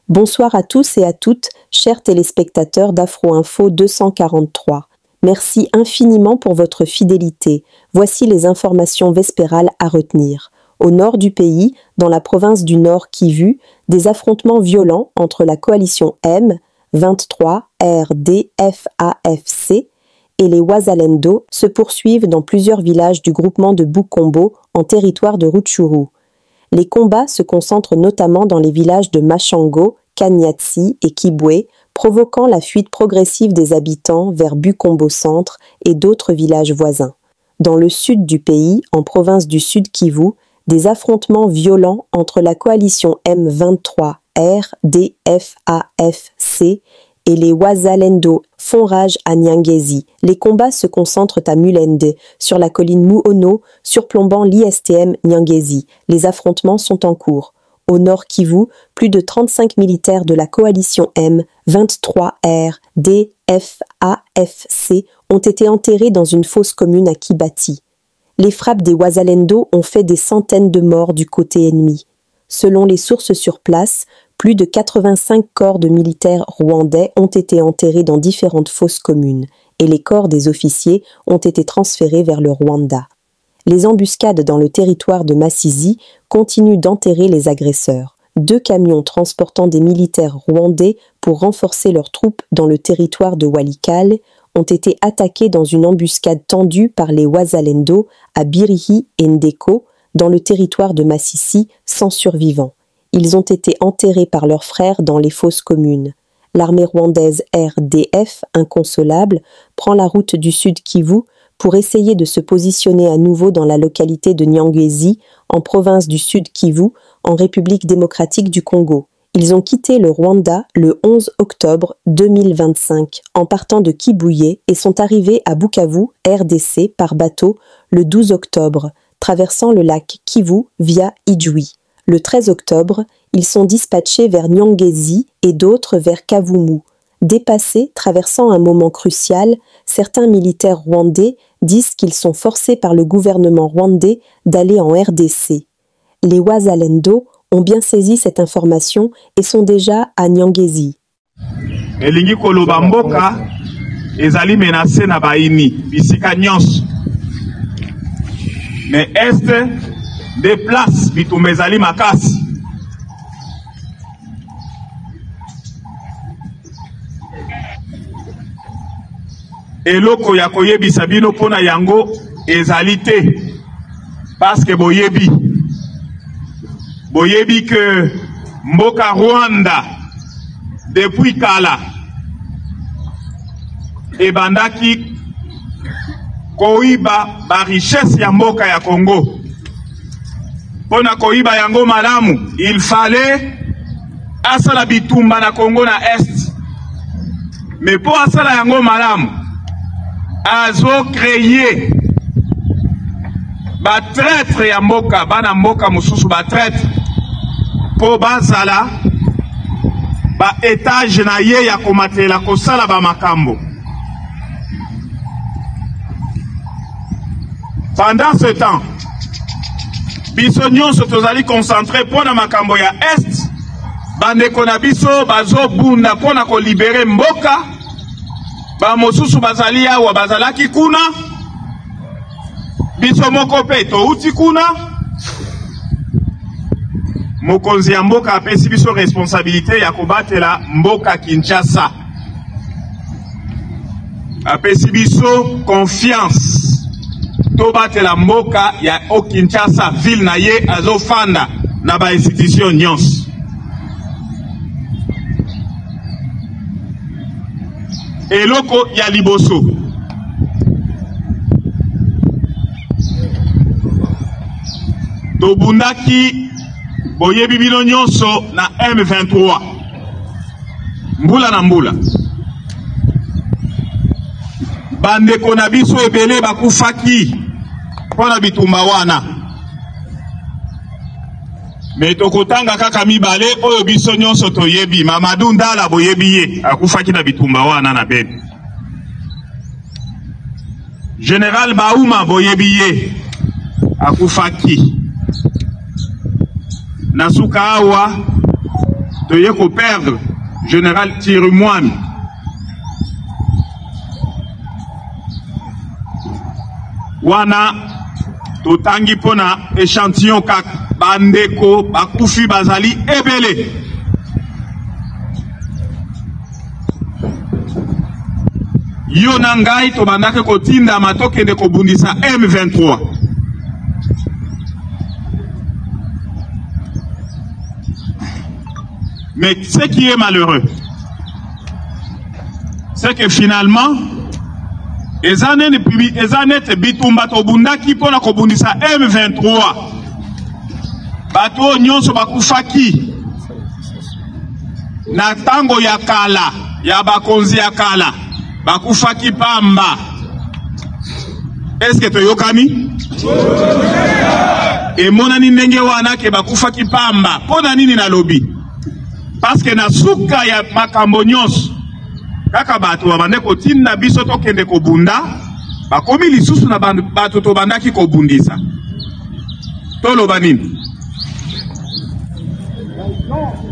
Bonsoir à tous et à toutes, chers téléspectateurs d'Afro-Info 243. Merci infiniment pour votre fidélité. Voici les informations vespérales à retenir. Au nord du pays, dans la province du Nord Kivu, des affrontements violents entre la coalition M23 RDFAFC et les Wazalendo se poursuivent dans plusieurs villages du groupement de Bukombo en territoire de Rutshuru. Les combats se concentrent notamment dans les villages de Machango, Kanyatsi et Kibwe, provoquant la fuite progressive des habitants vers Bukombo Centre et d'autres villages voisins. Dans le sud du pays, en province du Sud Kivu, des affrontements violents entre la coalition M23 RDFAFC et les Wazalendo font rage à Nyangezi. Les combats se concentrent à Mulende, sur la colline Muono, surplombant l'ISTM Nyangezi. Les affrontements sont en cours. Au nord Kivu, plus de 35 militaires de la coalition M23 RDFAFC ont été enterrés dans une fosse commune à Kibati. Les frappes des Wazalendo ont fait des centaines de morts du côté ennemi. Selon les sources sur place, plus de 85 corps de militaires rwandais ont été enterrés dans différentes fosses communes et les corps des officiers ont été transférés vers le Rwanda. Les embuscades dans le territoire de Masisi continuent d'enterrer les agresseurs. 2 camions transportant des militaires rwandais pour renforcer leurs troupes dans le territoire de Walikale ont été attaqués dans une embuscade tendue par les Wazalendo à Birihi et Ndeko dans le territoire de Masisi sans survivants. Ils ont été enterrés par leurs frères dans les fosses communes. L'armée rwandaise RDF, inconsolable, prend la route du Sud Kivu pour essayer de se positionner à nouveau dans la localité de Nyangezi, en province du Sud Kivu, en République démocratique du Congo. Ils ont quitté le Rwanda le 11 octobre 2025 en partant de Kibuye et sont arrivés à Bukavu, RDC, par bateau le 12 octobre, traversant le lac Kivu via Idjwi. Le 13 octobre, ils sont dispatchés vers Nyangezi et d'autres vers Kavumu. Dépassés, traversant un moment crucial, certains militaires rwandais disent qu'ils sont forcés par le gouvernement rwandais d'aller en RDC. Les Wazalendo ont bien saisi cette information et sont déjà à Nyangezi. Elingi koloba mboka ezali menacé na baini bisika nyonso. Mais est des places bitumba ezali makasi. Eloko ya koyebisa bino pona yango ezali te parce que boyebi que mboka Rwanda depuis kala ebandaki koiba ba richesse ya mboka ya Congo. Pona koiba yango malamu, il fallait asala bitumba na Congo na est. Mais pour asala yango malamu, azo créer ba traître ya mboka, bana mboka mususu ba traître po bazala ba étage na ye ya komatela kosala ba makambo. Pendant ce temps, biso nyonso tozali concentré pona makambo ya est, bandeko na biso bazo bunda pona ko libérer mboka, ba mosusu bazali awa bazalaki kuna, biso moko pe touti kuna. Mokonzi ya mboka apesi biso responsabilité ya kobatela mboka Kinshasa. Apesi biso confiance tobatela mboka ya o Kinshasa ville na ye azofanda na ba institution nyonso. Eloko ya liboso tobundaki boyebi bino nyonso na M23 mbula na mbula bandeko na biso ebele bakufaki mpona bitumba wana. Me tokotanga kaka mibale oyo biso nyonso toyebi. Mamadou Ndala boyebi ye akufaki na bitumba wana na Beni. Général Baouma boyebi ye akufaki. Nasuka awa toye ko perdre général Tirumwami. Wana totangi pona échantillon kaka bandeko bakufi bazali ebele. Yo na ngai tobandaki kotinda matokende kobundisa M23. Mais ce qui est malheureux, c'est que finalement, ezanete bitumba tobundaki pona kobundisa M23. Bato nyonso bakufaki na tango ya kala, ya bakonzi ya kala, bakufaki pamba. Est-ce que toyokani? Et monani ndenge wana ke bakufaki pamba. Pona nini na lobi? Parce que na suka ya makambo nyonso kaka bato babande kotinda biso tokende kobunda bakomi lisusu na bato tobandaki kobundisa. Toloba nini?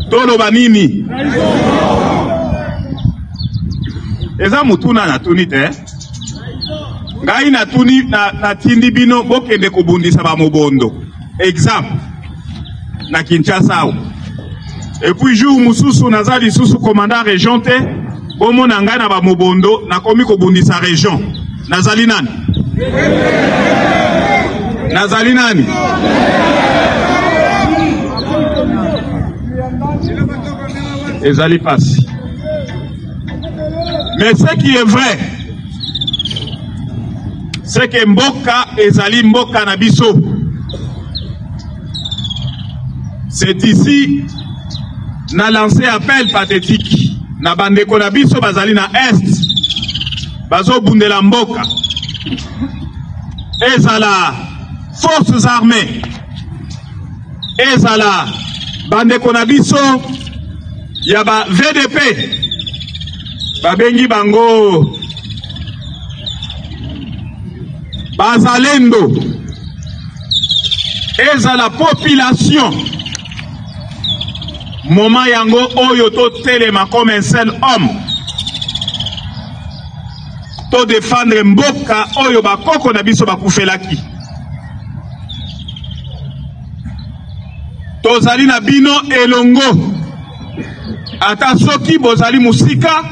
Toloba nini? Eza mutuna na tuni te. Ngai na tuni na tindi bino bokende kobundisa ba mobondo. Exemple na Kinshasa. Et puis jour mususu nazali susu commandant région te bomo na ngai na ba mobondo na komi kobundisa région. Nazali nani? Nazali nani? Ezali pasi. Mais ce qui est vrai, c'est que mboka ezali mboka na biso. C'est ici na lancé appel pathétique na bandeko na biso bazali na est bazo bundela mboka ezala forces armées ezala bandeko na biso ya ba VDP babengi bango bazalendo ezala population moment yango oyo to telema comme un seul homme to défendre mboka oyo bakoko na biso bakufelaki. Tozali na bino elongo ata soki bozali musika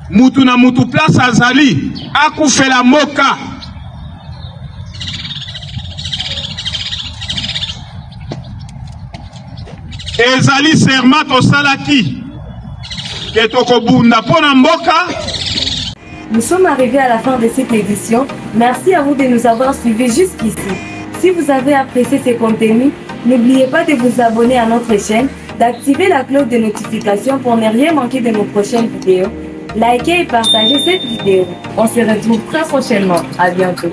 mutu na mutu place azali akufela mboka. Ezali serment tosalaki ke tokobunda pona mboka. Nous sommes arrivés à la fin de cette édition. Merci à vous de nous avoir suivis jusqu'ici. Si vous avez apprécié ces contenus, n'oubliez pas de vous abonner à notre chaîne, d'activer la cloche de notification pour ne rien manquer de nos prochaines vidéos. Likez et partagez cette vidéo. On se retrouve très prochainement. À bientôt.